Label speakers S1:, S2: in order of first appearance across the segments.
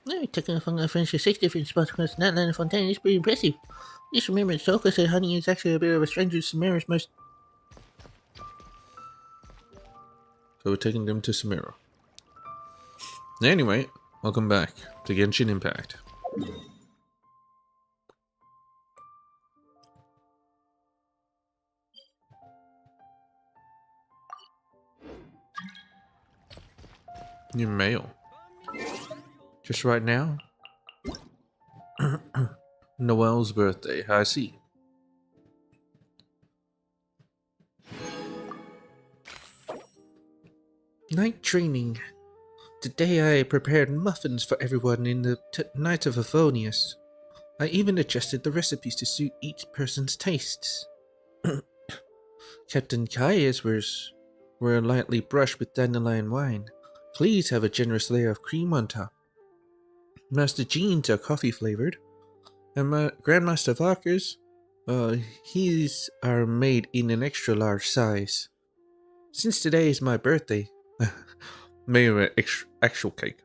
S1: No, taking a fungi friends to 6 different spots across that line of Fontaine is pretty impressive. Just remember, Soka said honey is actually a bit of a stranger to Samara's most.
S2: So we're taking them to Samira. Anyway, welcome back to Genshin Impact. New mail. Just right now? Noelle's birthday, I see. Night training. Today I prepared muffins for everyone in the Night of Favonius. I even adjusted the recipes to suit each person's tastes. Captain Kaya's were lightly brushed with dandelion wine. Please have a generous layer of cream on top. Master Jean's are coffee flavored, and my Grandmaster Valker's, his are made in an extra large size. Since today is my birthday, made of an actual cake.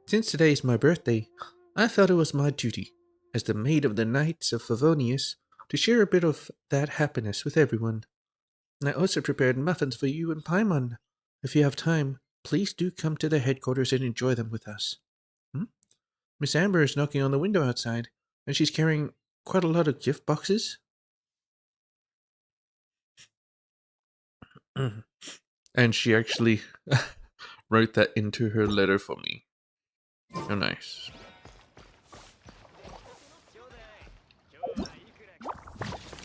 S2: Since today is my birthday, I felt it was my duty, as the maid of the Knights of Favonius, to share a bit of that happiness with everyone. I also prepared muffins for you and Paimon. If you have time, please do come to the headquarters and enjoy them with us. Miss Amber is knocking on the window outside, and she's carrying quite a lot of gift boxes. And she actually wrote that into her letter for me. Oh, nice.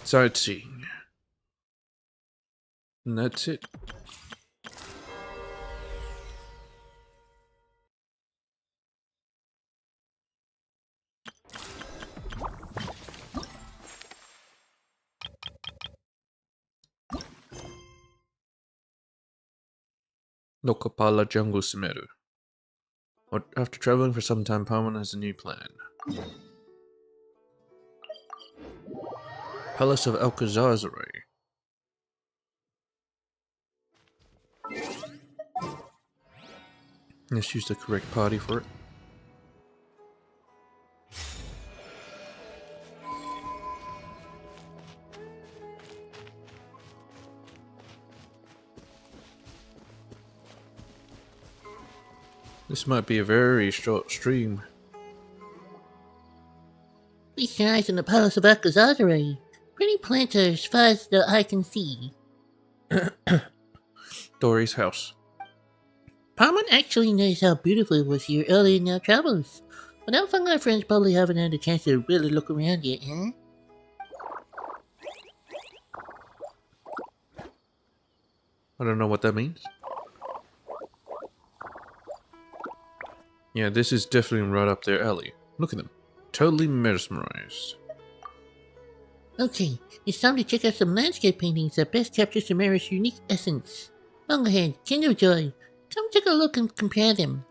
S2: Sightseeing. And that's it. Nokapala Jungle Sumeru. After traveling for some time, Paimon has a new plan. Palace of Alcazazare. Let's use the correct party for it. This might be a very short stream.
S1: Feast your eyes on the Palace of Alcazazare. Pretty plants as far as the eye can see.
S2: Dory's house.
S1: Paimon actually noticed how beautiful it was here early in our travels. But our fungi friends probably haven't had a chance to really look around yet, huh?
S2: I don't know what that means. Yeah, this is definitely right up their alley. Look at them. Totally mesmerized.
S1: Okay, it's time to check out some landscape paintings that best capture Samara's unique essence. Long ahead, Kinderjoy. Come take a look and compare them.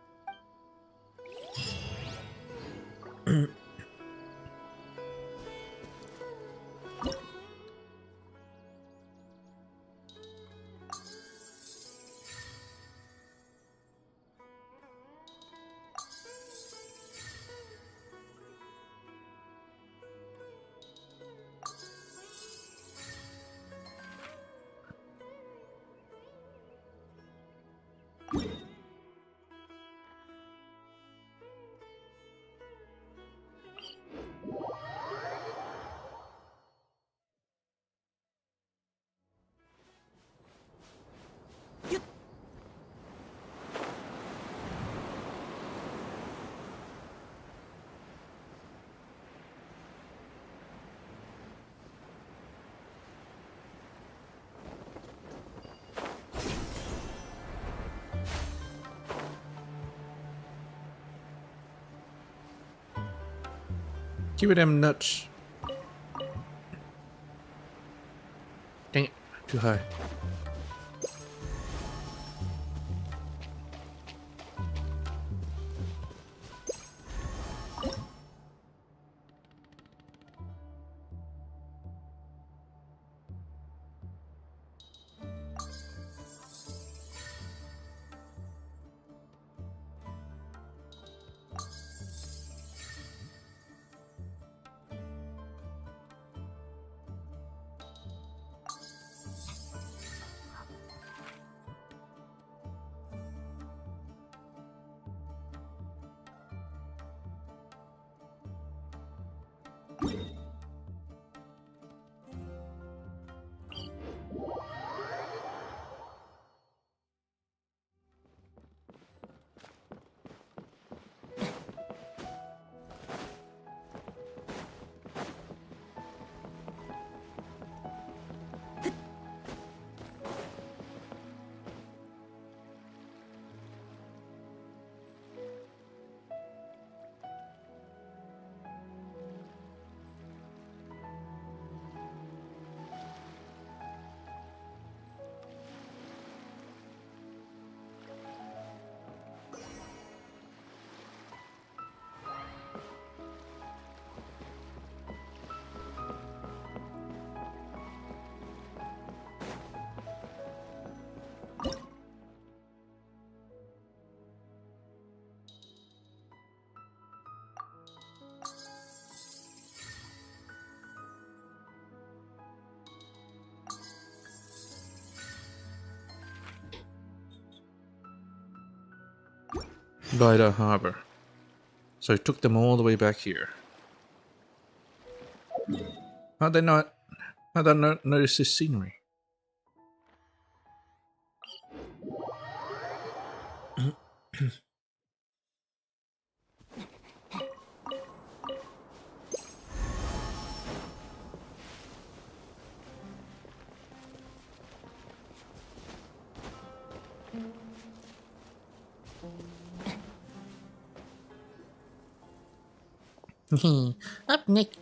S2: Give it them nuts. Dang it, too high. by the harbor. So I took them all the way back here. How'd they not? How'd they not notice this scenery?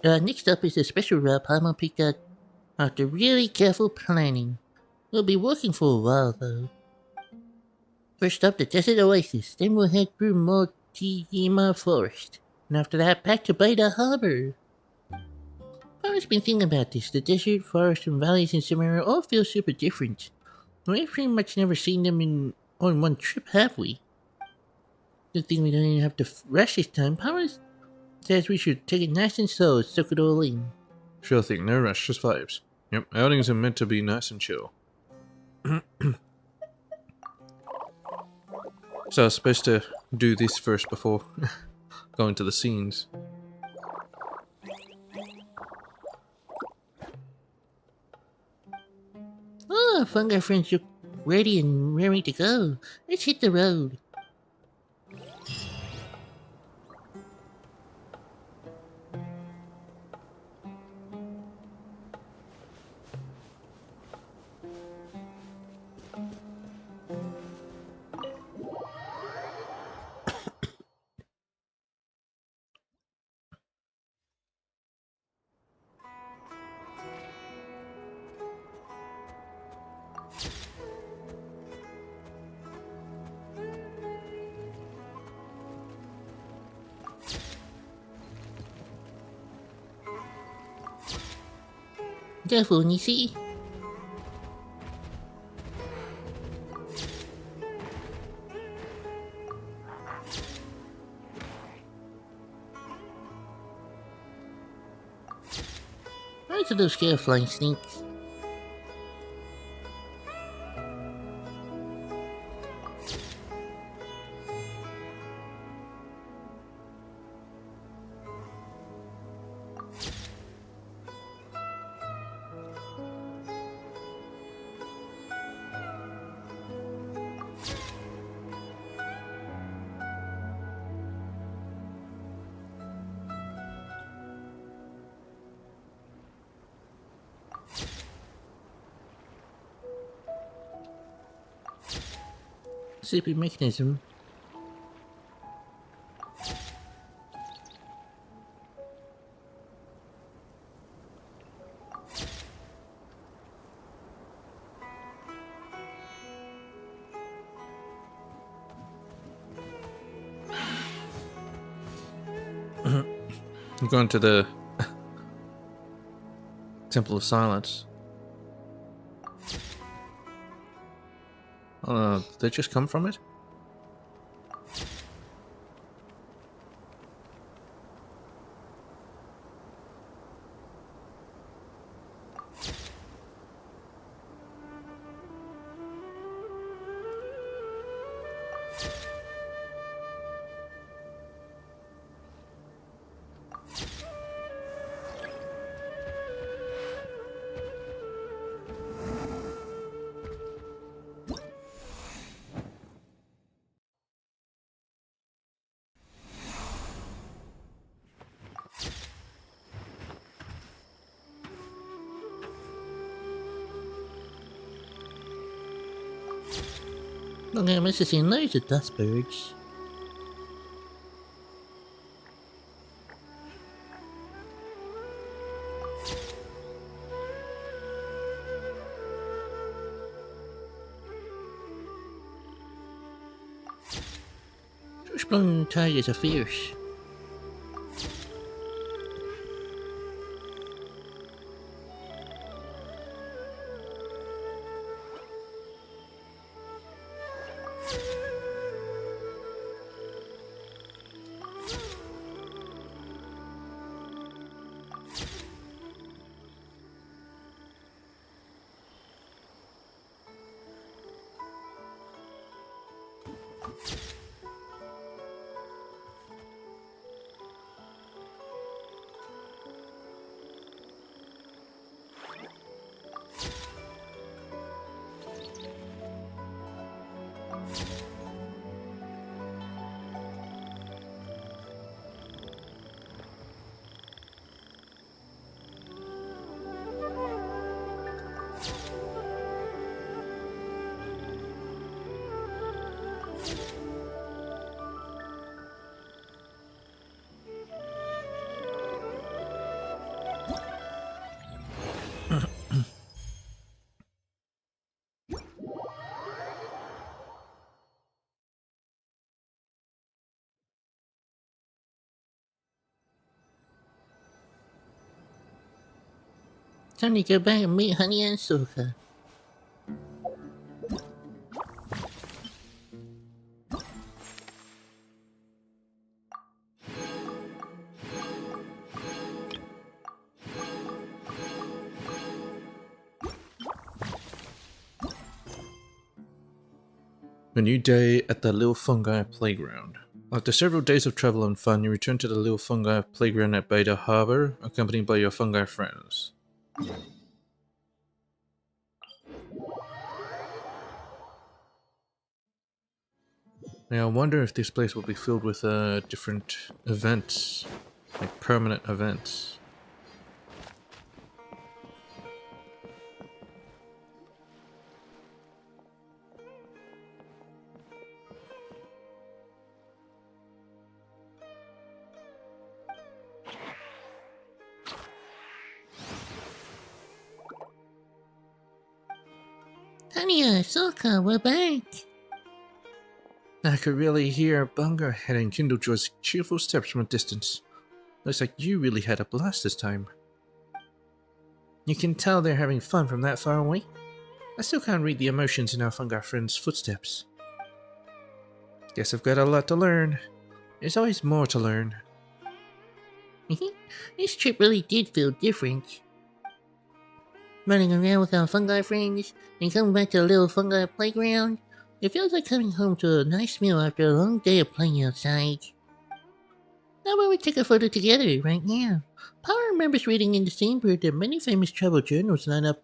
S1: Next up is a special route Paimon picked out after really careful planning. We'll be working for a while though. First up, the desert oasis. Then we'll head through Mochijima Forest. And after that, back to Beta Harbor. I've been thinking about this. The desert, forest, and valleys in Samara all feel super different. We've pretty much never seen them on one trip, have we? Good thing we don't even have to rush this time. Power says we should take it nice and slow, soak it all in.
S2: Sure thing, no rush, just vibes. Yep, outings are meant to be nice and chill. So I was supposed to do this first before going to the scenes.
S1: Oh, fungi friends look ready and raring to go. Let's hit the road. Careful, Nisi. Where's those scare flying snakes? Sleepy mechanism.
S2: I'm going to the Temple of Silence. Did they just come from it? Okay, I must have seen loads of dust birds. Bush-blown tigers are fierce.
S1: Time to go back and meet Honey and Soka.
S2: A new day at the Little Fungi Playground. After several days of travel and fun, you return to the Little Fungi Playground at Beta Harbor, accompanied by your fungi friends. Now I wonder if this place will be filled with different events, like permanent events.
S1: Honey and Soka, we're back.
S2: I could really hear Bungerhead and Kindlejoy's cheerful steps from a distance. Looks like you really had a blast this time. You can tell they're having fun from that far away. I still can't read the emotions in our fungi friends' footsteps. Guess I've got a lot to learn. There's always more to learn.
S1: This trip really did feel different. Running around with our fungi friends and coming back to the Little Fungi Playground, it feels like coming home to a nice meal after a long day of playing outside. How about we take a photo together right now? Power remembers reading in the same book that many famous travel journals line up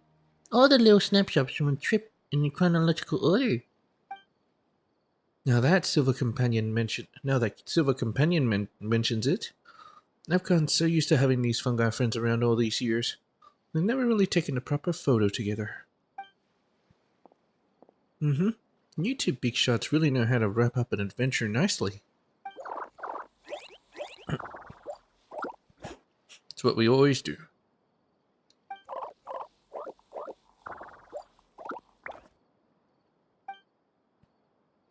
S1: all the little snapshots from a trip in chronological order.
S2: Now that Silver Companion mentions it. I've gotten so used to having these fungi friends around all these years. We've never really taken a proper photo together. You two big shots really know how to wrap up an adventure nicely. It's what we always do.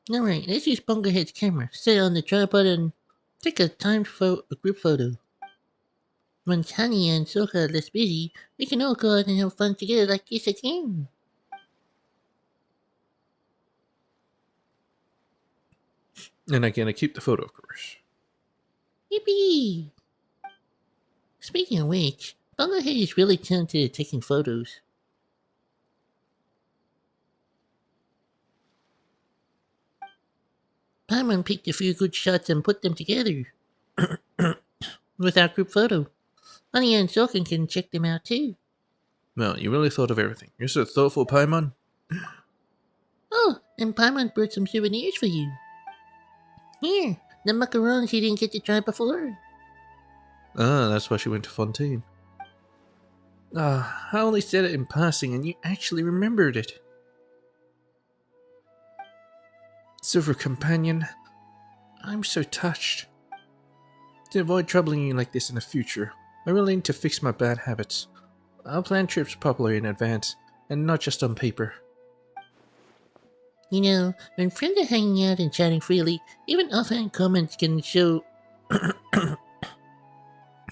S1: Alright, let's use Bungerhead's camera, set it on the tripod and take a timed group photo. When Honey and Soka are less busy, we can all go out and have fun together like this again.
S2: And I'm gonna keep the photo, of course.
S1: Yippee! Speaking of which, Bungerhead is really talented at taking photos. Paimon picked a few good shots and put them together with our group photo. Honey and Soka can check them out too.
S2: Well, you really thought of everything. You're so thoughtful, Paimon.
S1: Oh, and Paimon brought some souvenirs for you. Here, the macarons you didn't get to try before.
S2: Ah, that's why she went to Fontaine. I only said it in passing and you actually remembered it. Silver Companion, I'm so touched. To avoid troubling you like this in the future, I really need to fix my bad habits. I'll plan trips properly in advance, and not just on paper.
S1: You know, when friends are hanging out and chatting freely, even offhand comments can show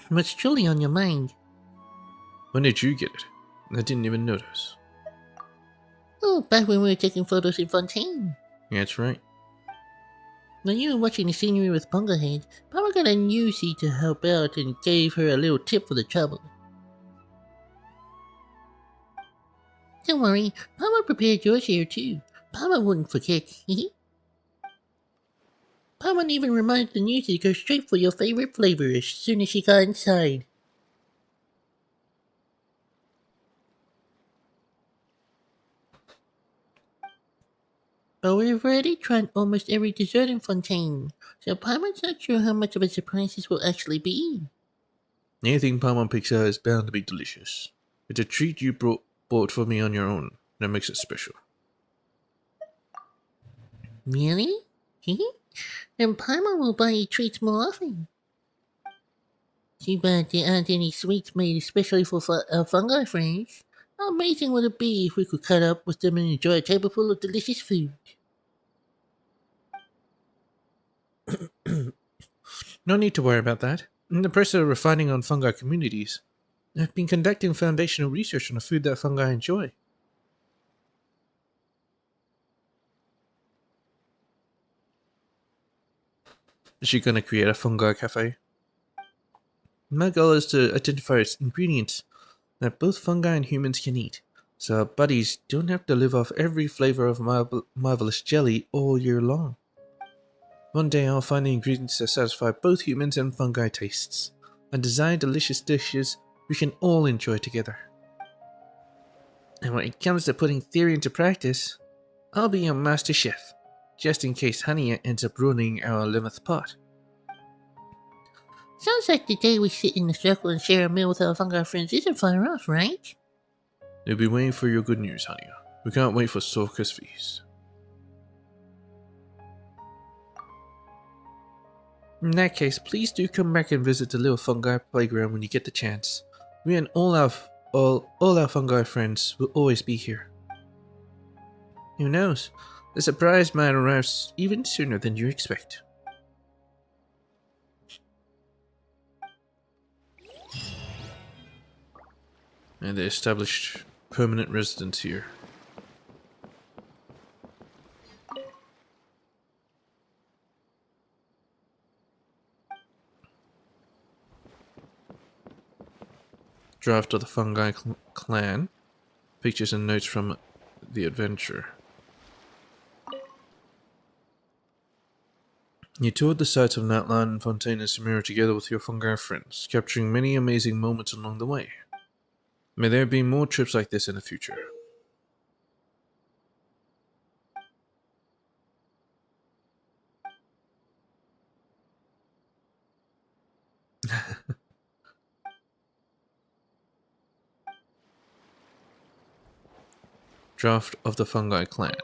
S1: what's truly on your mind.
S2: When did you get it? I didn't even notice.
S1: Oh, back when we were taking photos in Fontaine.
S2: Yeah, that's right.
S1: When you were watching the scenery with Bungerhead, Papa got a newsie to help out and gave her a little tip for the trouble. Don't worry, Papa prepared yours here too. Papa wouldn't forget. Papa even reminded the newsie to go straight for your favorite flavor as soon as she got inside. But we've already tried almost every dessert in Fontaine, so Papa's not sure how much of a surprise this will actually be.
S2: Anything Paimon picks out is bound to be delicious. It's a treat you bought for me on your own. That makes it special.
S1: Really? Then Paimon will buy you treats more often. Too bad there aren't any sweets made especially for fungi friends. How amazing would it be if we could cut up with them and enjoy a table full of delicious food?
S2: No need to worry about that. In the process of refining on fungi communities, I've been conducting foundational research on a food that fungi enjoy. Is she gonna create a fungi cafe? My goal is to identify its ingredients that both fungi and humans can eat, so our buddies don't have to live off every flavor of marvelous jelly all year long. One day I'll find the ingredients that satisfy both humans and fungi tastes, and design delicious dishes we can all enjoy together. And when it comes to putting theory into practice, I'll be your master chef, just in case Hania ends up ruining our 11th pot.
S1: Sounds like the day we sit in a circle and share a meal with our fungi friends isn't far off, right?
S2: They'll be waiting for your good news, Hania. We can't wait for Sorka's feast. In that case, please do come back and visit the little fungi playground when you get the chance. We and all our fungi friends will always be here. Who knows? The surprise might arrive even sooner than you expect. And they established permanent residence here. Draft of the Fungi Clan. Pictures and notes from the adventure. You toured the sites of Natlan, Fontaine, and Samira together with your fungi friends, capturing many amazing moments along the way. May there be more trips like this in the future. Draft of the Fungi Clan.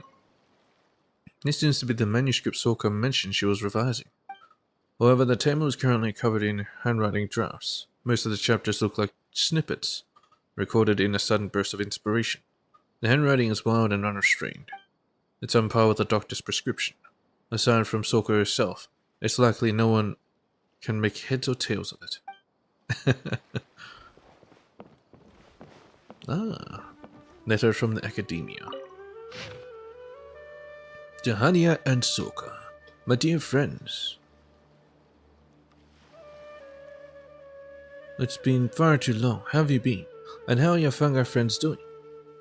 S2: This seems to be the manuscript Sorka mentioned she was revising. However, the table is currently covered in handwriting drafts. Most of the chapters look like snippets, recorded in a sudden burst of inspiration. The handwriting is wild and unrestrained. It's on par with the doctor's prescription. Aside from Sorka herself, it's likely no one can make heads or tails of it. Letter from the Academia. To Hania and Sorka, my dear friends. It's been far too long. How have you been? And how are your fungi friends doing?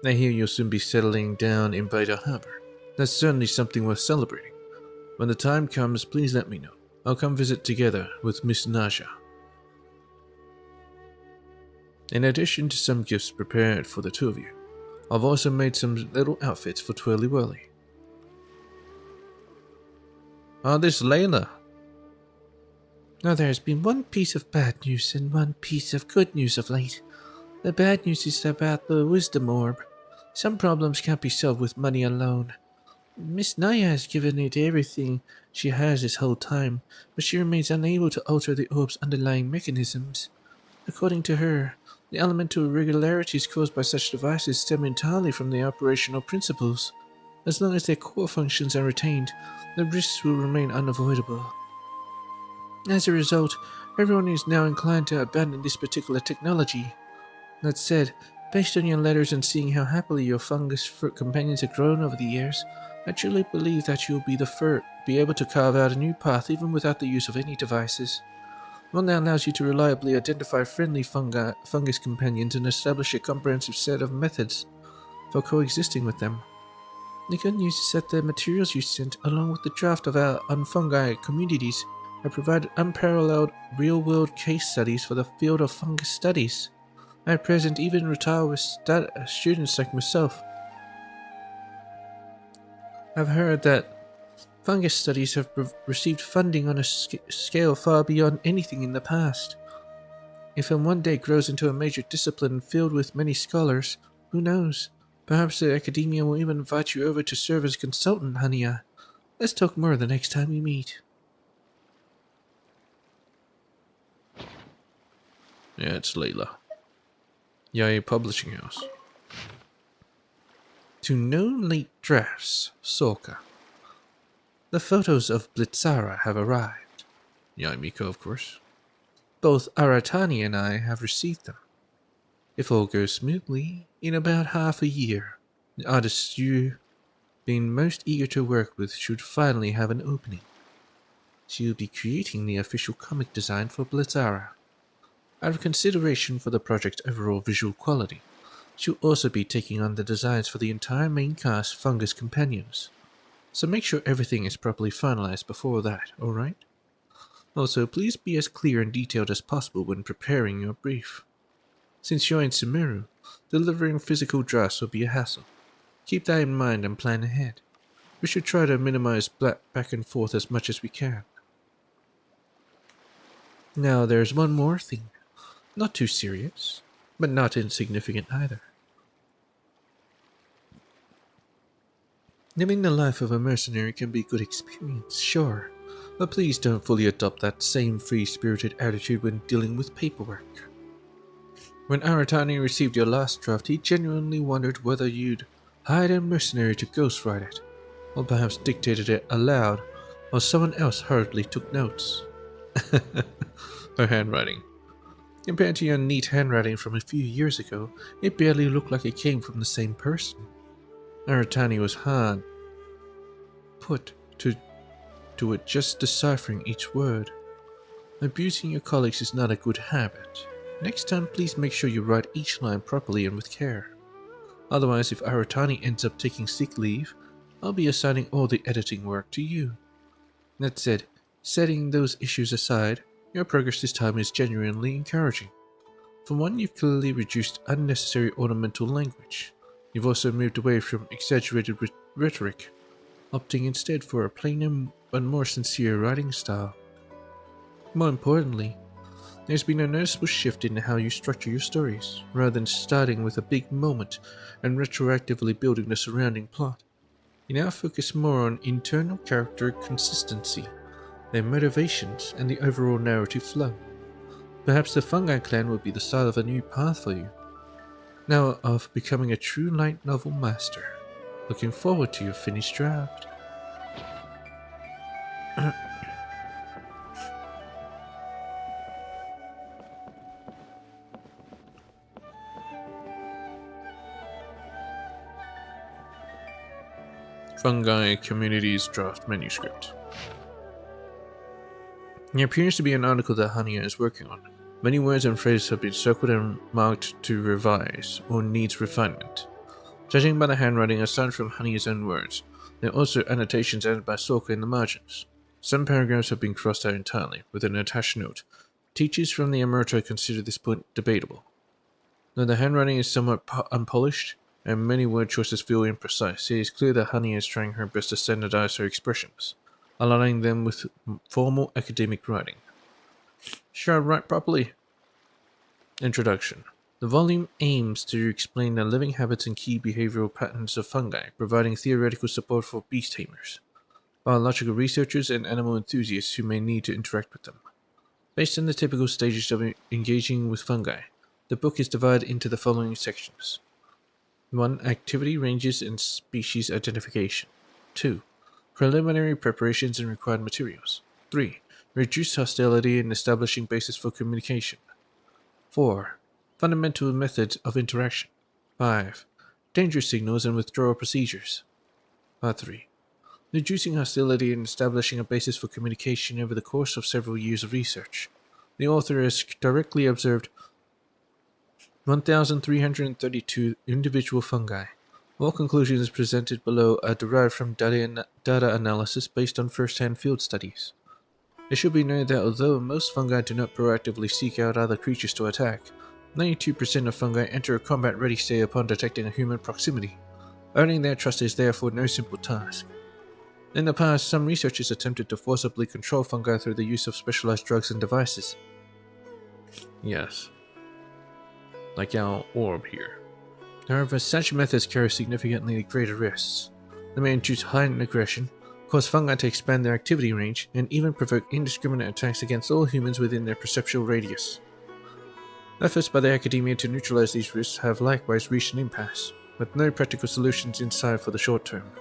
S2: I hear you'll soon be settling down in Beta Harbor. That's certainly something worth celebrating. When the time comes, please let me know. I'll come visit together with Miss Naja. In addition to some gifts prepared for the two of you, I've also made some little outfits for Twirly Whirly. This Layla. Now there has been one piece of bad news and one piece of good news of late. The bad news is about the wisdom orb. Some problems can't be solved with money alone. Miss Naya has given it everything she has this whole time, but she remains unable to alter the orb's underlying mechanisms. According to her, the elemental irregularities caused by such devices stem entirely from the operational principles. As long as their core functions are retained, the risks will remain unavoidable. As a result, everyone is now inclined to abandon this particular technology. That said, based on your letters and seeing how happily your fungus fruit companions have grown over the years, I truly believe that you'll be able to carve out a new path even without the use of any devices. One that allows you to reliably identify friendly fungus companions and establish a comprehensive set of methods for coexisting with them. The good news is that the materials you sent, along with the draft of our fungi communities, have provided unparalleled real-world case studies for the field of fungus studies. At present, even retired students like myself have heard that fungus studies have received funding on a scale far beyond anything in the past. If it one day grows into a major discipline filled with many scholars, who knows? Perhaps the academia will even invite you over to serve as a consultant, Hania. Let's talk more the next time we meet. Yeah, it's Layla. Yay Publishing House. To no late drafts, Sorka. The photos of Blitzara have arrived. Yai Miko, of course. Both Aratani and I have received them. If all goes smoothly, in about half a year, the artists you've been most eager to work with should finally have an opening. She'll be creating the official comic design for Blitzara. Out of consideration for the project's overall visual quality, she'll also be taking on the designs for the entire main cast Fungus Companions. So make sure everything is properly finalized before that, alright? Also, please be as clear and detailed as possible when preparing your brief. Since you're in Sumeru, delivering physical drafts will be a hassle. Keep that in mind and plan ahead. We should try to minimize back and forth as much as we can. Now there's one more thing. Not too serious, but not insignificant either. Living the life of a mercenary can be a good experience, sure, but please don't fully adopt that same free-spirited attitude when dealing with paperwork. When Aratani received your last draft, he genuinely wondered whether you'd hired a mercenary to ghostwrite it, or perhaps dictated it aloud, or someone else hurriedly took notes. Her handwriting. Compared to your neat handwriting from a few years ago, it barely looked like it came from the same person. Aratani was hard put to it just deciphering each word. Abusing your colleagues is not a good habit. Next time, please make sure you write each line properly and with care. Otherwise, if Aratani ends up taking sick leave, I'll be assigning all the editing work to you. That said, setting those issues aside, your progress this time is genuinely encouraging. For one, you've clearly reduced unnecessary ornamental language. You've also moved away from exaggerated rhetoric, opting instead for a plainer but more sincere writing style. More importantly, there's been a noticeable shift in how you structure your stories. Rather than starting with a big moment and retroactively building the surrounding plot, you now focus more on internal character consistency, their motivations, and the overall narrative flow. Perhaps the Fungi clan will be the start of a new path for you. Now of becoming a true light novel master. Looking forward to your finished draft. Fungi Communities Draft Manuscript. There appears to be an article that Hania is working on. Many words and phrases have been circled and marked to revise or needs refinement. Judging by the handwriting aside from Hania's own words, there are also annotations added by Sorka in the margins. Some paragraphs have been crossed out entirely, with an attached note. Teachers from the Emerita consider this point debatable. Though the handwriting is somewhat unpolished, and many word choices feel imprecise, it is clear that Hania is trying her best to standardize her expressions, aligning them with formal academic writing. Should I write properly? Introduction. The volume aims to explain the living habits and key behavioral patterns of fungi, providing theoretical support for beast tamers, biological researchers, and animal enthusiasts who may need to interact with them. Based on the typical stages of engaging with fungi, the book is divided into the following sections. 1. Activity ranges and species identification. 2. Preliminary preparations and required materials. 3. Reduce hostility and establishing basis for communication. 4. Fundamental methods of interaction. 5. Danger signals and withdrawal procedures. Part 3. Reducing hostility and establishing a basis for communication over the course of several years of research. The author has directly observed 1,332 individual fungi. All conclusions presented below are derived from data analysis based on first-hand field studies. It should be noted that although most fungi do not proactively seek out other creatures to attack, 92% of fungi enter a combat-ready state upon detecting a human proximity. Earning their trust is therefore no simple task. In the past, some researchers attempted to forcibly control fungi through the use of specialized drugs and devices. Yes. Like our orb here. However, such methods carry significantly greater risks. They may induce heightened aggression, cause fungi to expand their activity range, and even provoke indiscriminate attacks against all humans within their perceptual radius. Efforts by the academia to neutralize these risks have likewise reached an impasse, with no practical solutions in sight for the short term.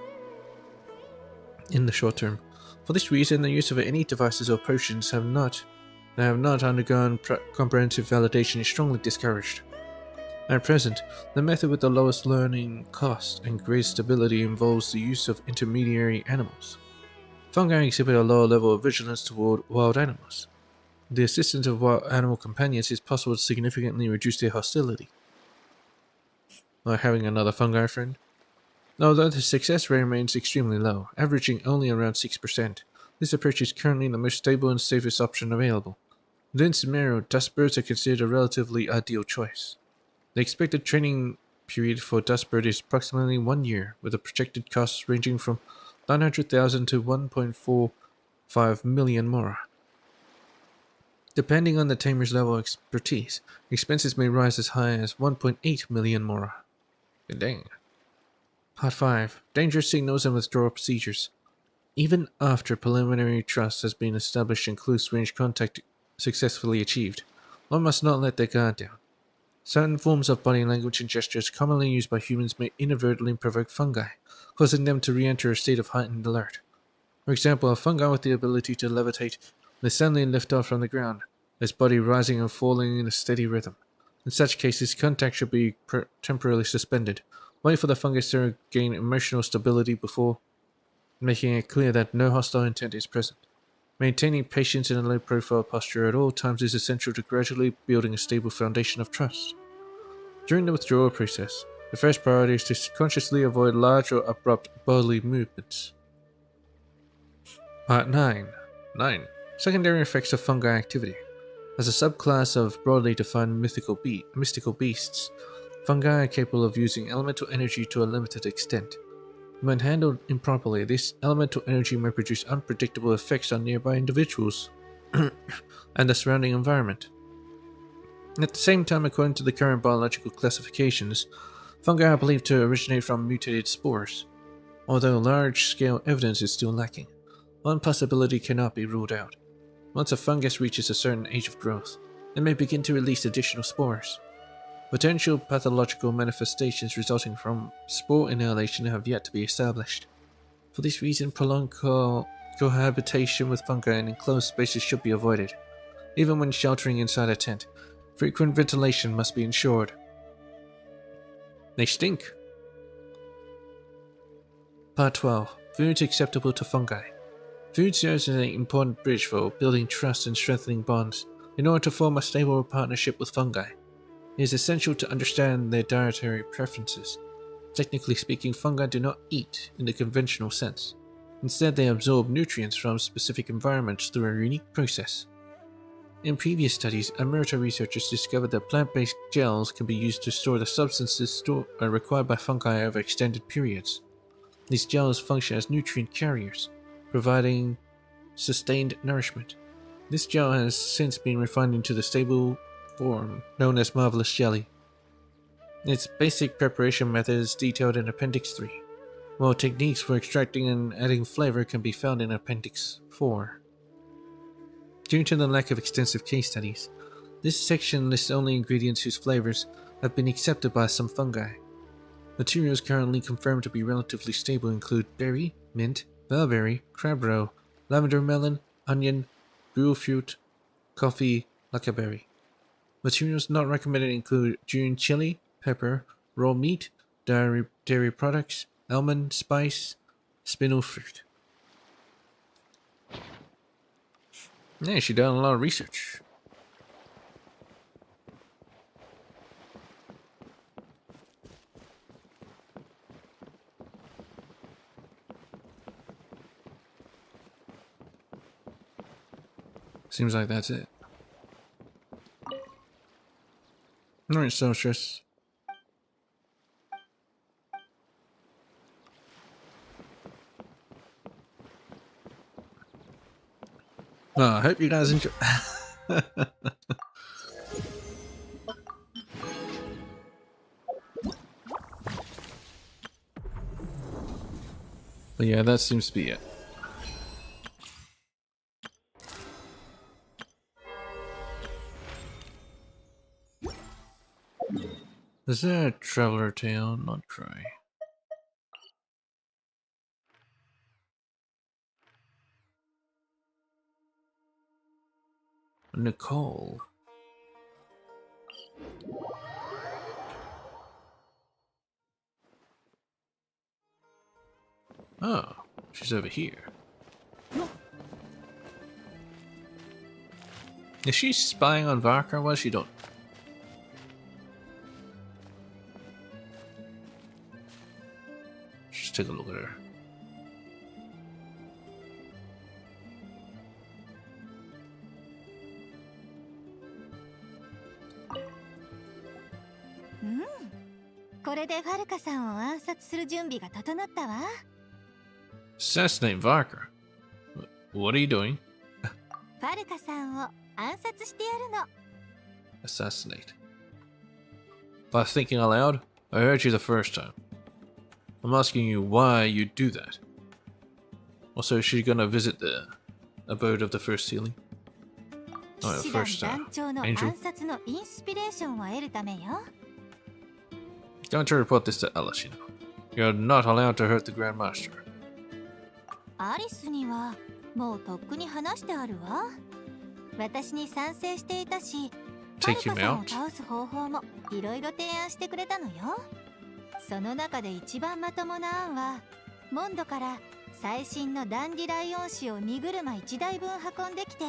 S2: In the short term. For this reason, the use of any devices or potions that have not undergone comprehensive validation is strongly discouraged. At present, the method with the lowest learning cost and greatest stability involves the use of intermediary animals. Fungi exhibit a lower level of vigilance toward wild animals. With the assistance of wild animal companions, it is possible to significantly reduce their hostility. Like having another fungi friend. Although the success rate remains extremely low, averaging only around 6%, this approach is currently the most stable and safest option available. Within Sumeru, dust birds are considered a relatively ideal choice. The expected training period for dustbird is approximately 1 year, with a projected cost ranging from 900,000 to 1.45 million mora. Depending on the tamer's level of expertise, expenses may rise as high as 1.8 million mora. Good dang. Part 5. Dangerous signals and withdrawal procedures. Even after preliminary trust has been established and close range contact successfully achieved, one must not let their guard down. Certain forms of body language and gestures commonly used by humans may inadvertently provoke fungi, causing them to re-enter a state of heightened alert. For example, a fungi with the ability to levitate may suddenly lift off from the ground, its body rising and falling in a steady rhythm. In such cases, contact should be temporarily suspended, waiting for the fungus to gain emotional stability before making it clear that no hostile intent is present. Maintaining patience in a low-profile posture at all times is essential to gradually building a stable foundation of trust. During the withdrawal process, the first priority is to consciously avoid large or abrupt bodily movements. Part 9. Secondary effects of fungi activity. As a subclass of broadly defined mystical beasts, fungi are capable of using elemental energy to a limited extent. When handled improperly, this elemental energy may produce unpredictable effects on nearby individuals and the surrounding environment. At the same time, according to the current biological classifications, fungi are believed to originate from mutated spores. Although large-scale evidence is still lacking, one possibility cannot be ruled out. Once a fungus reaches a certain age of growth, it may begin to release additional spores. Potential pathological manifestations resulting from spore inhalation have yet to be established. For this reason, prolonged cohabitation with fungi in enclosed spaces should be avoided. Even when sheltering inside a tent, frequent ventilation must be ensured. They stink. Part 12. Foods acceptable to fungi. Food serves as an important bridge for building trust and strengthening bonds. In order to form a stable partnership with fungi, it is essential to understand their dietary preferences. Technically speaking, fungi do not eat in the conventional sense. Instead, they absorb nutrients from specific environments through a unique process. In previous studies, Amerita researchers discovered that plant-based gels can be used to store the substances required by fungi over extended periods. These gels function as nutrient carriers, providing sustained nourishment. This gel has since been refined into the stable form known as Marvelous Jelly. Its basic preparation method is detailed in Appendix 3, while techniques for extracting and adding flavor can be found in Appendix 4. Due to the lack of extensive case studies, this section lists only ingredients whose flavors have been accepted by some fungi. Materials currently confirmed to be relatively stable include berry, mint, bellberry, crab roe, lavender melon, onion, grapefruit, coffee, lacaberry. Materials not recommended include June chili, pepper, raw meat, dairy products, almond, spice, spinel fruit. Yeah, she done a lot of research. Seems like that's it. Alright, Socius. Well, I hope you guys enjoy. But yeah, that seems to be it. Is there a traveler tale? Not cry. Nicole. Oh, she's over here. Is she spying on Varka? What has she done? Just take a look at her. Assassinate Varka? What are you doing? Assassinate. By thinking aloud? I heard you the first time. I'm asking you why you do that. Also, is she gonna visit the abode of the first ceiling? Oh, the first angel. Going to report this to Alice, you know. You're not allowed to hurt the Grand Master.
S3: アリスにはもうとっくに話してあるわ。私に賛成していたし、はるかさんを倒す方法もいろいろ提案してくれたのよ。その中で一番まともな案は、モンドから最新のダンディライオン紙を荷車1台分運んできて、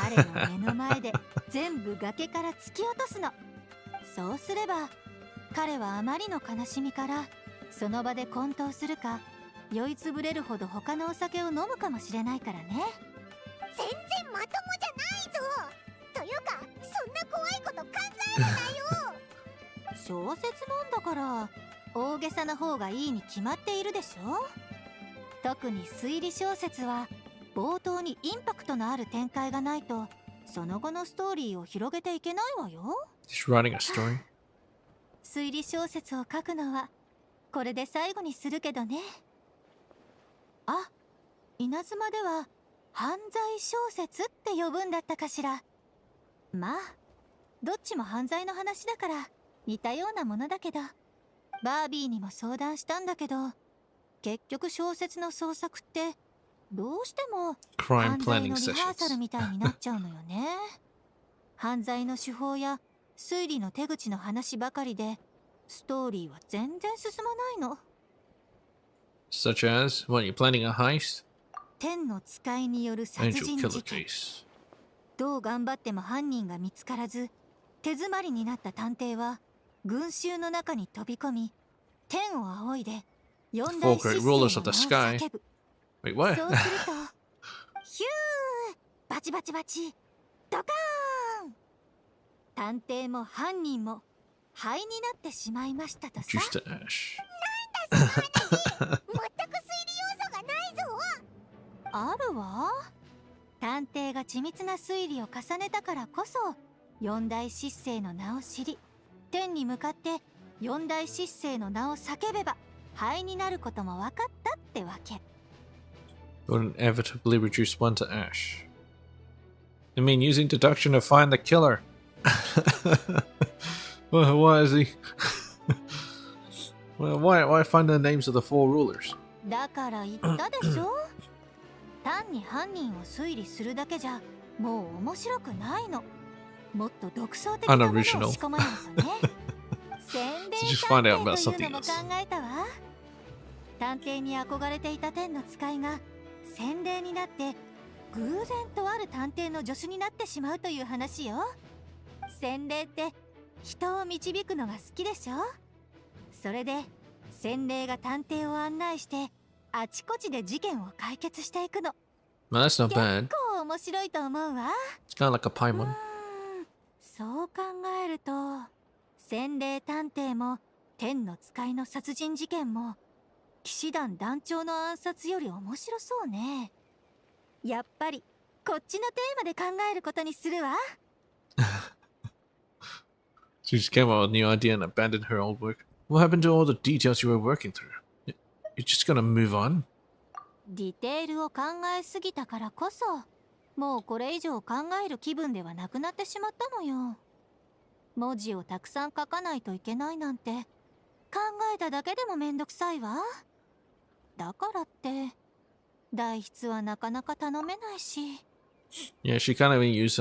S3: 彼の目の前で全部崖から突き落とすの。そうすれば、彼はあまりの悲しみからその場で昏倒するか、酔いつぶれるほど他のお酒を飲むかもしれないからね。全然まともじゃないぞ。というか、そんな怖いこと考えるなよ。小説なんだから大げさな方がいいに決まっているでしょ。特に推理小説は冒頭にインパクトのある展開がないとその後のストーリーを広げていけないわよ。
S2: She's writing a story.
S3: 推理小説を書くのはこれで最後にするけどね。あ、稲妻では犯罪小説って呼ぶんだったかしら。まあどっちも犯罪の話だから似たようなものだけど、バービーにも相談したんだけど、結局小説の創作ってどうしても犯罪のリハーサルみたいになっちゃうのよね。犯罪の手法や推理の手口の話ばかりでストーリーは全然進まないの。
S2: Such as, what, you planning a heist?
S3: 天の使いによる殺人事件。どう頑張っても犯人が見つからず、手詰まりになった探偵は群衆の中に飛び込み、天を仰いで四大執政の名を叫ぶ。
S2: Wait, what?
S3: そうすると、ヒュー、バチバチバチ、ドカーン。探偵も犯人も灰になってしまいましたとさ。
S2: Juice to ash.
S3: 全く推理要素がないぞ。あるわ。探偵が緻密な推理を重ねたからこそ四大執政の名を知り、天に向かって四大執政の名を叫べば灰になることも分かったってわけ。
S2: Would inevitably reduce one to ash. I mean, using deduction to find the killer. Well, why is he? Well, why find the names of the four rulers?
S3: だから言ったでしょ。単に犯人を推理するだけじゃもう面白くないの。もっと独創的なものを仕込まないとね。洗礼探偵というのも考えたわ。探偵に憧れていた天の使いが洗礼になって偶然とある探偵の助手になってしまうという話よ。洗礼って人を導くのが好きでしょ。それで洗礼が探偵を案内してあちこちで事件を解決していくの。
S2: Well, that's not bad.
S3: 結構面白いと思うわ。
S2: It's kind of like a Paimon.
S3: そう考えると洗礼探偵も天の使いの殺人事件も騎士団団長の暗殺より面白そうね。やっぱりこっちのテーマで考えることにするわ。
S2: She just came up with a new idea and abandoned her old work. What happened to all the details you were working through? You're just gonna move on?
S3: ディテールを考えすぎたからこそもうこれ以上考える気分ではなくなってしまったのよ。文字をたくさん書かないといけないなんて考えただけでもめんどくさいわ。だからって代筆はなかなか頼めないし。
S2: Yeah, she can't even use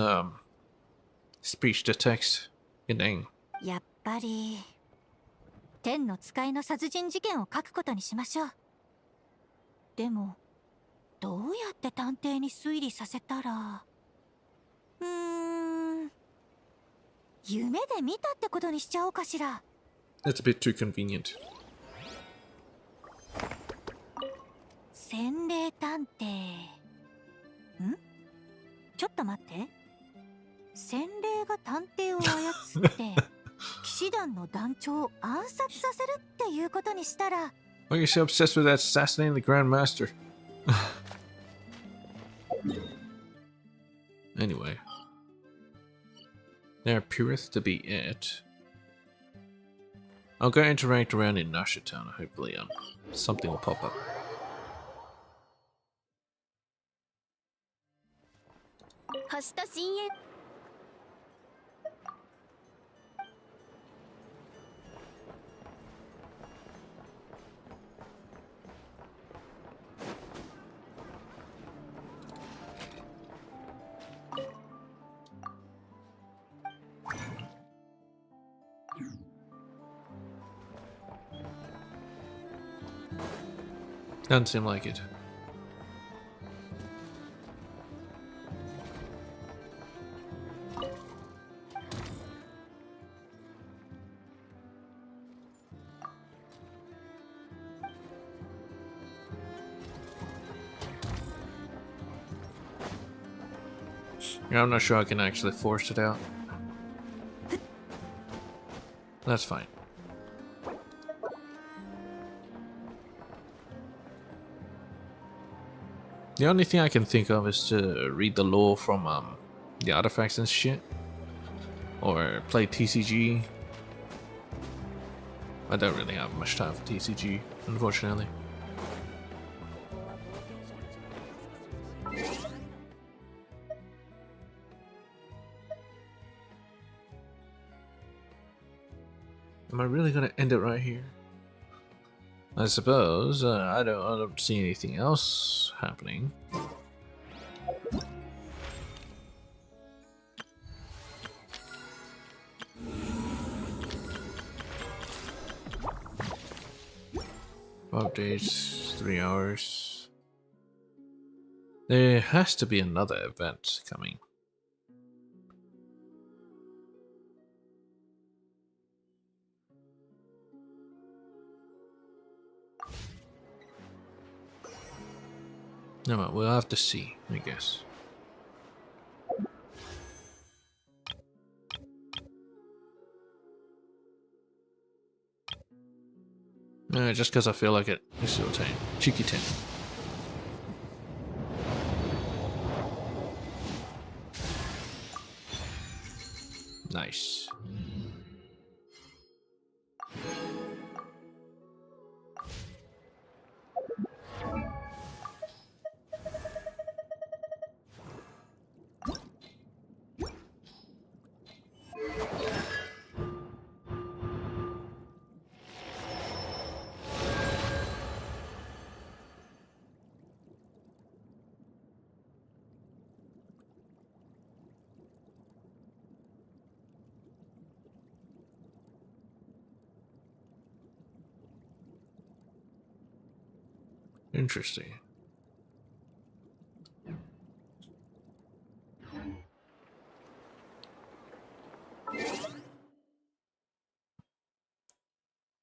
S2: speech to text in Eng.
S3: やっぱり天の使いの殺人事件を書くことにしましょう。でもどうやって探偵に推理させたら夢で見たってことにしちゃおうかしら。
S2: That's a bit too convenient.
S3: 洗礼探偵。ちょっと待って。洗礼が探偵を操って騎士団の団長を暗殺させるっていうことにしたら。
S2: Why are you so obsessed with assassinating the Grand Master? Anyway. There appeareth to be it. I'll go interact around in Nasha Town. Hopefully something will pop up. Doesn't seem like it. Yeah, I'm not sure I can actually force it out. That's fine. The only thing I can think of is to read the lore from the artifacts and shit. Or play TCG. I don't really have much time for TCG, unfortunately. Am I really gonna end it right here? I suppose. I don't see anything else happening. Updates, 3 hours. There has to be another event coming. No, we'll have to see, I guess. Just because I feel like it. It's your turn. Cheeky 10. Nice. Interesting.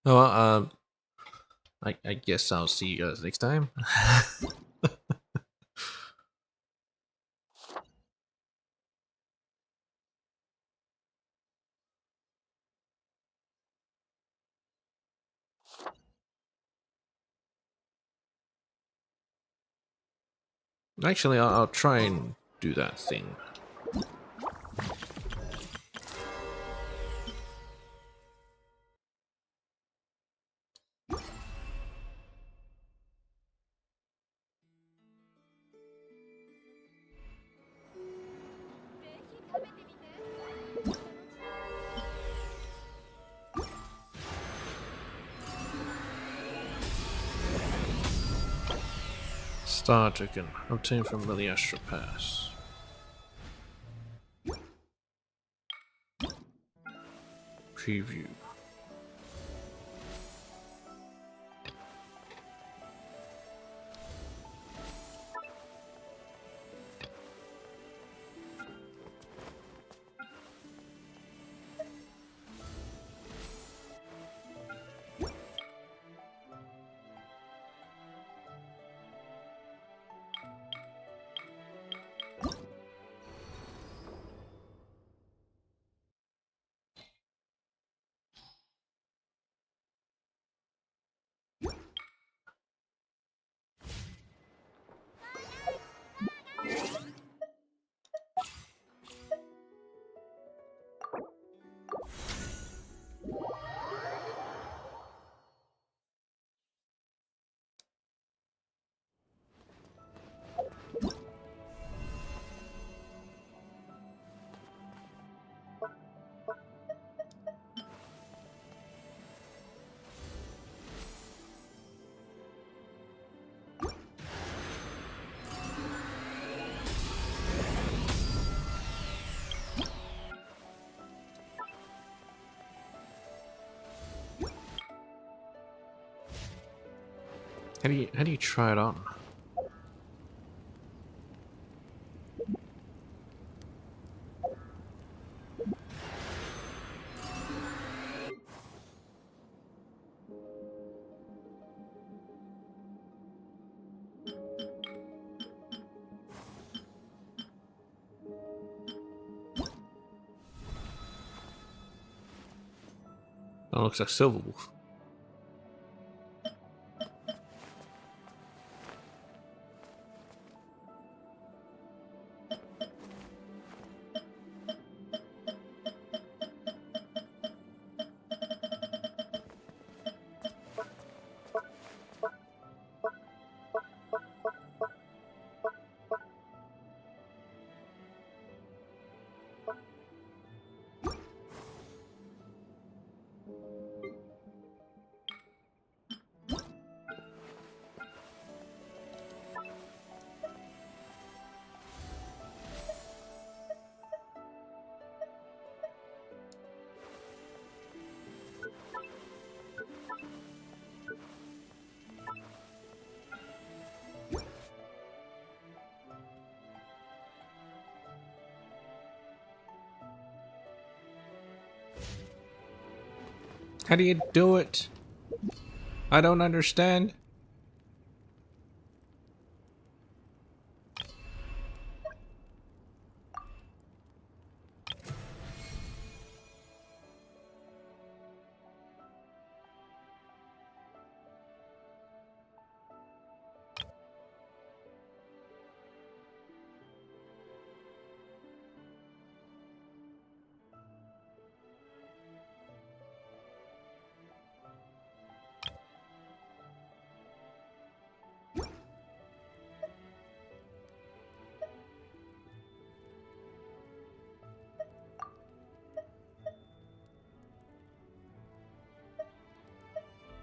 S2: Oh, I guess I'll see you guys next time. Actually, I'll try and do that thing. Star token obtained from the Astral Pass. Preview. How do you try it on? That looks like Silver Wolf. How do you do it? I don't understand.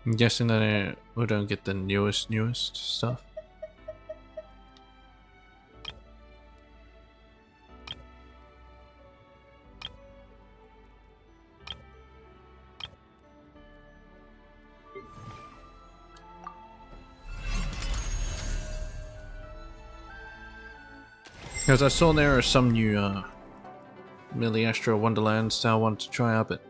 S2: I'm guessing that we don't get the newest stuff. Because I saw there are some new Millie Astro Wonderlands I wanted to try out, but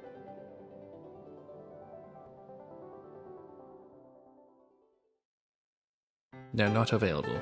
S2: they're not available.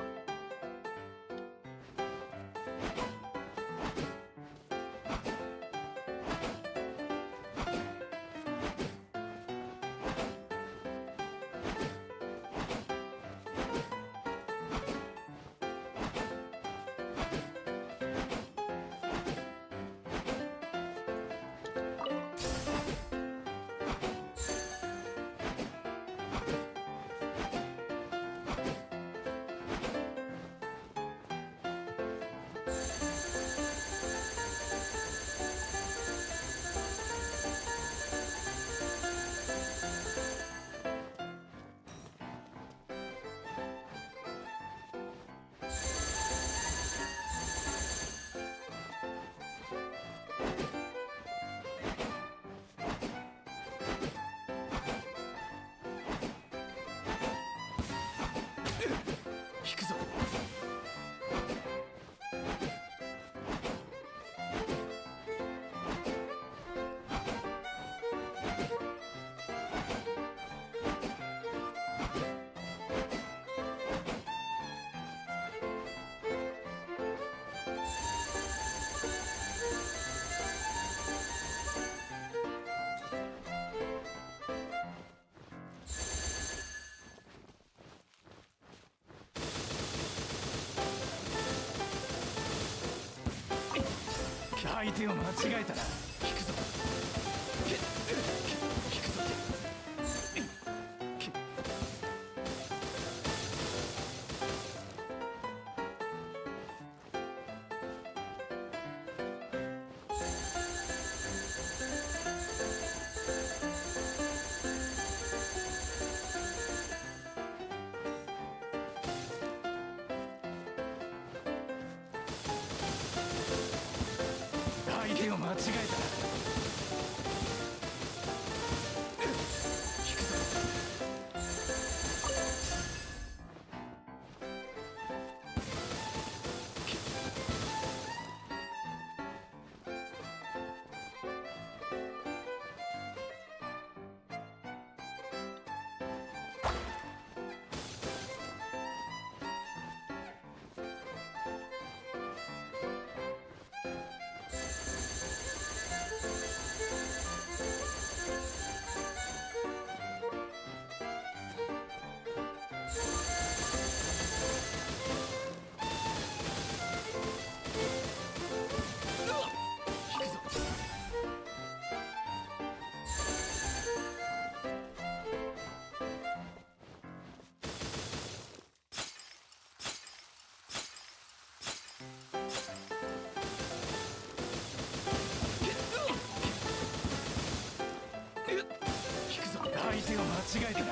S4: 手を間違えたな。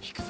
S4: 引くぞ。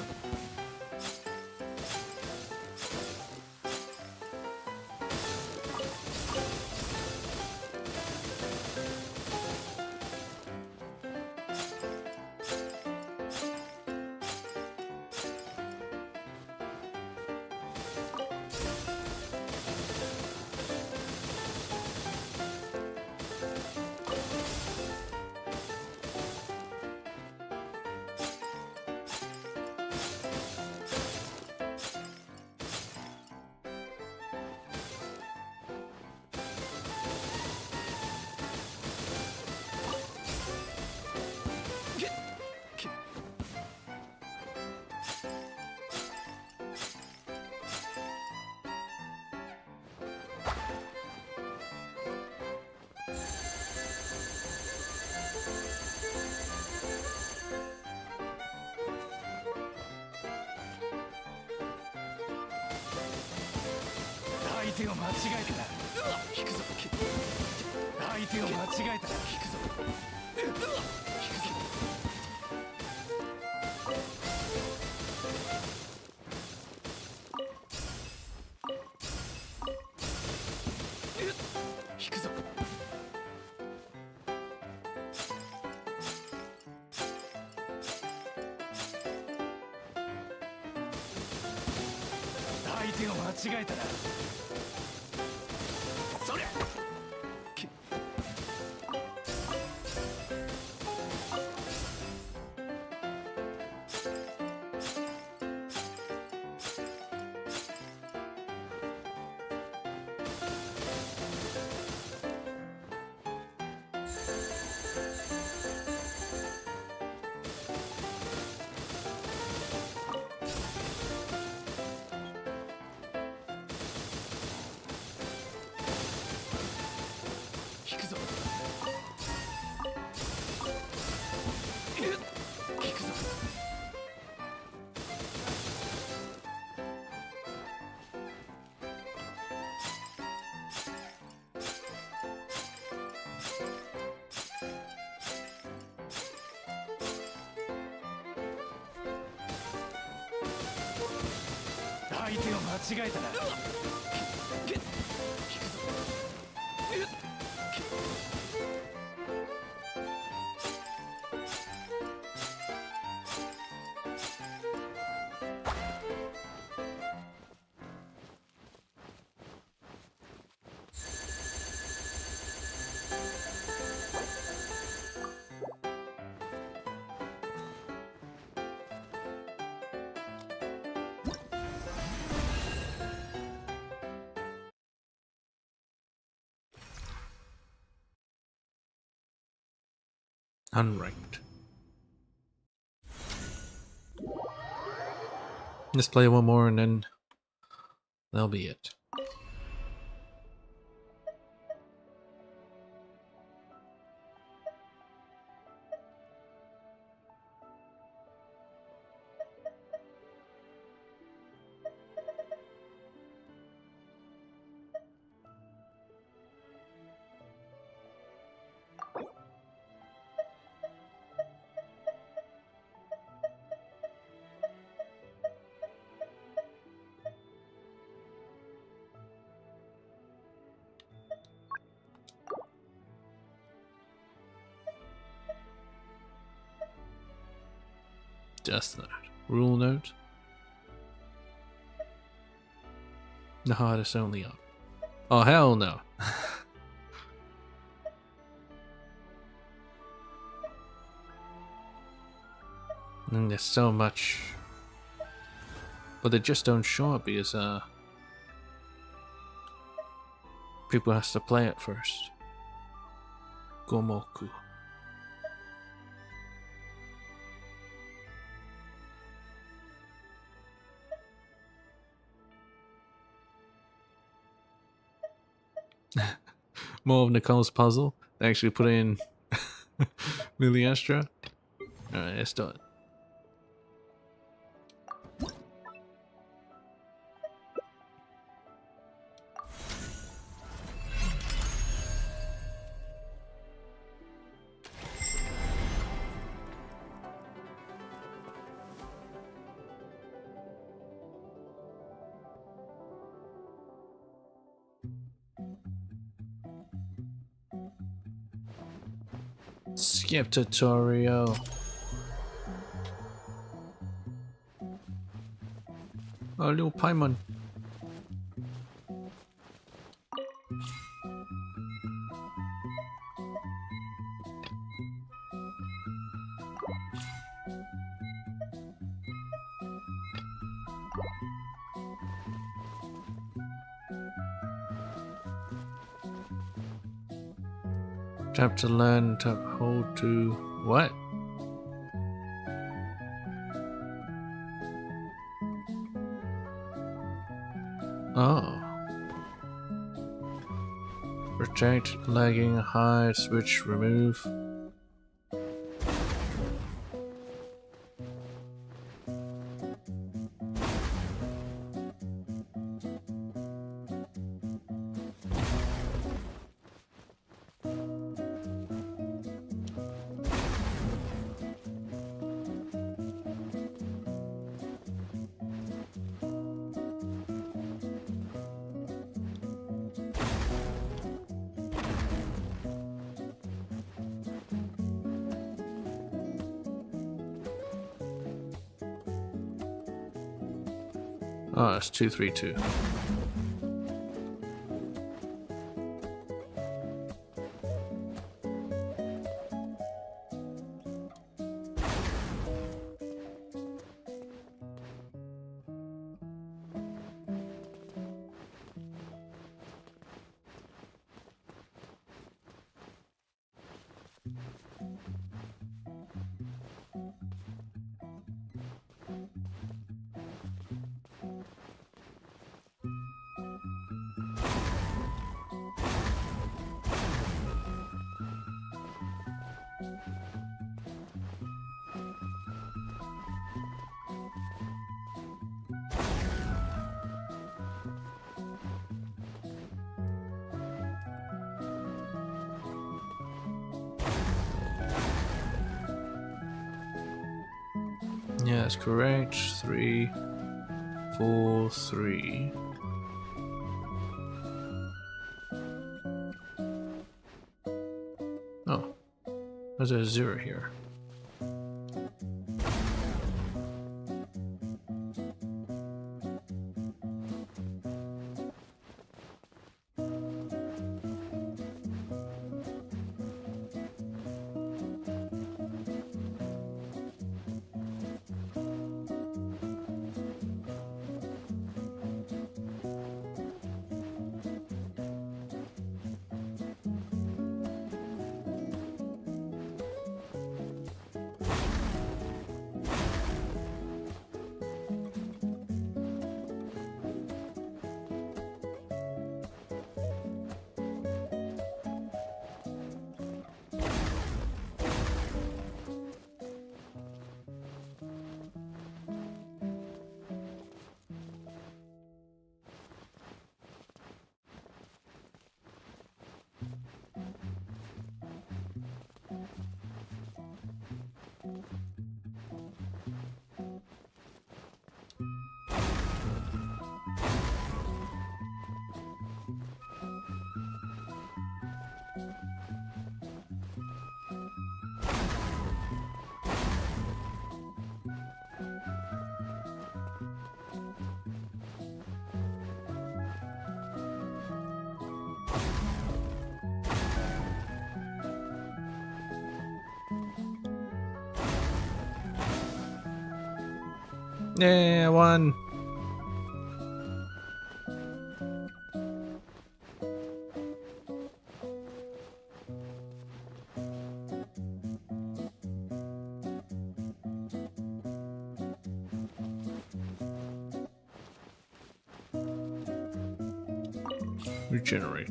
S4: 相手を間違えたな。引くぞ。相手を間違えたな。引くぞ。引くぞ。引くぞ。相手を間違えたな。そりゃ。引くぞ。引くぞ。相手を間違えたな。引くぞ。
S2: Unranked. Let's play one more and then that'll be it. Just that. Rule note. The hardest only up. Oh, hell no. And there's so much. But they just don't show it because, people has to play it first. Gomoku. More of Nicole's puzzle. They actually put in Liliastra. Alright, let's do it. Skip tutorial. Oh, little Paimon. Tap to land, tap hold to what? Oh. Protect, lagging, hide, switch, remove. Oh, it's 232. Yeah, that's correct. 3, 4, 3. Oh, there's a 0 here. Yeah, I won. Regenerate.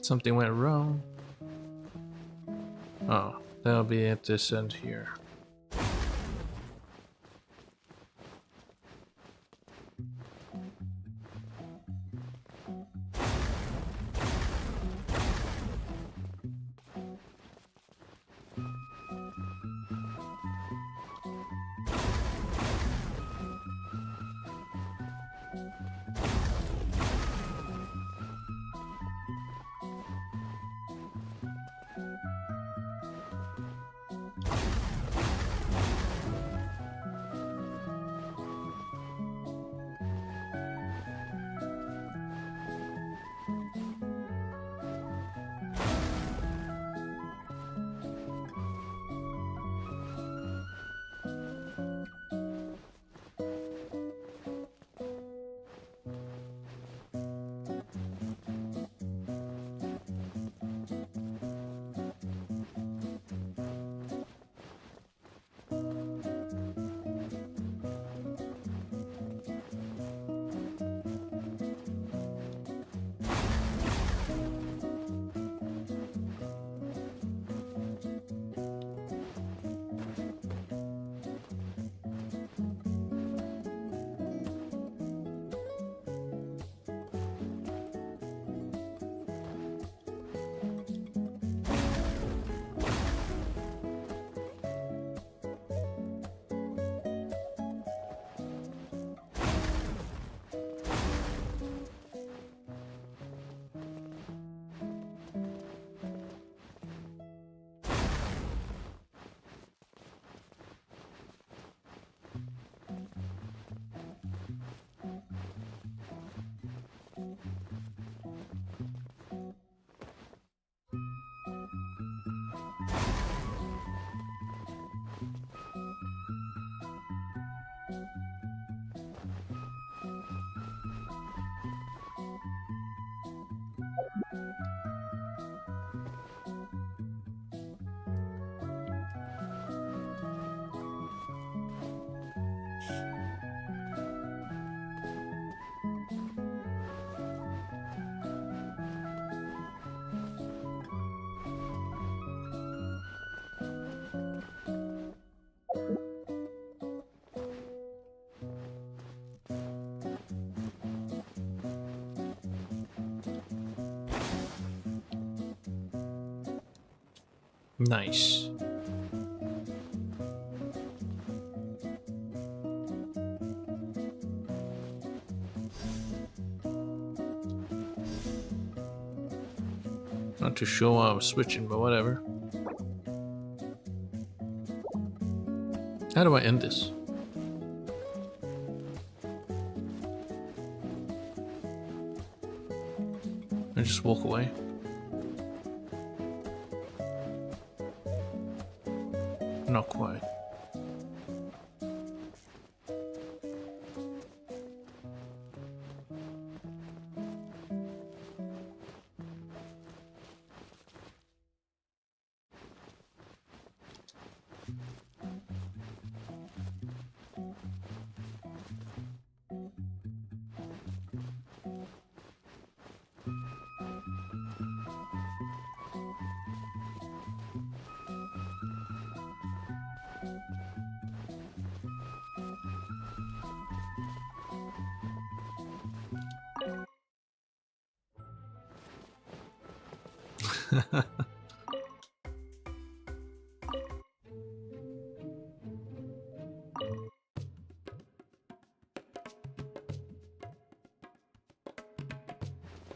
S2: Something went wrong. Oh, that'll be at this end here. Nice. Not too sure why I was switching, but whatever. How do I end this? I just walk away. Not quite.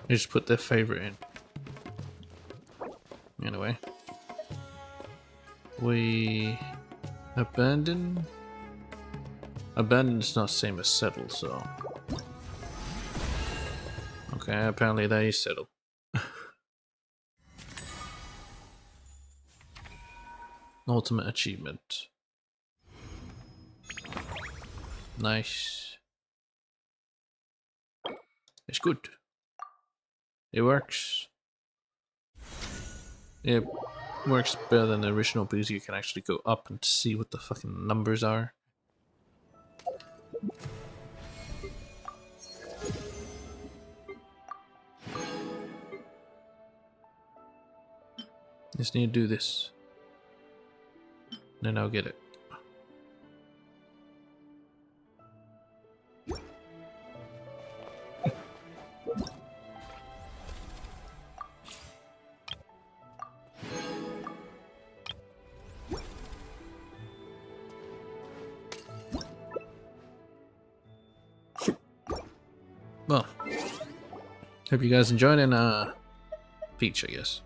S2: You just put their favorite in. Anyway. We abandon. Abandon is not the same as settle, so. Okay, apparently that is settle. Ultimate achievement. Nice. It's good. It works. It works better than the original because you can actually go up and see what the fucking numbers are. Just need to do this. Then I'll get it. Well, hope you guys enjoyed, and peach, I guess.